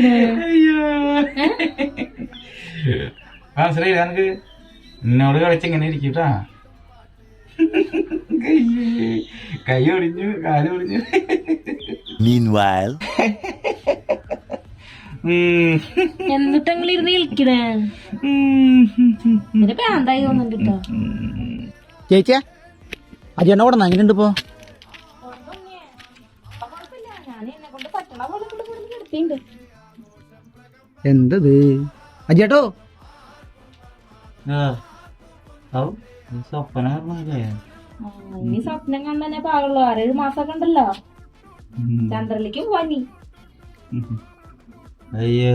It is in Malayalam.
ഇരിക്കണേ? ആ ശ്രീ എനിക്ക് എന്നോട് കളിച്ചിങ്ങനെ ഇരിക്കട്ടാ. കൈ ഒടിഞ്ഞു, കാല് ഒടിഞ്ഞു. എന്നിട്ടെങ്കിലും ഇരുന്ന് കളിക്കണേ? ഇതിന് പ്രാന്തായി തോന്നുന്നുണ്ട് കേട്ടോ. ചേച്ചിയാ അജയണ്ണ ഓടണം എങ്ങനെയുണ്ട് ഇപ്പൊ? എന്തത് അജേട്ടോ? സ്വപ്ന ഇനി സ്വപ്നം കണ്ടന്നെ പാകുള്ളൂ. 6-7 മാസമൊക്കെ ഉണ്ടല്ലോ. ചന്ദ്രനിലേക്ക് പോവാ നീ. അയ്യോ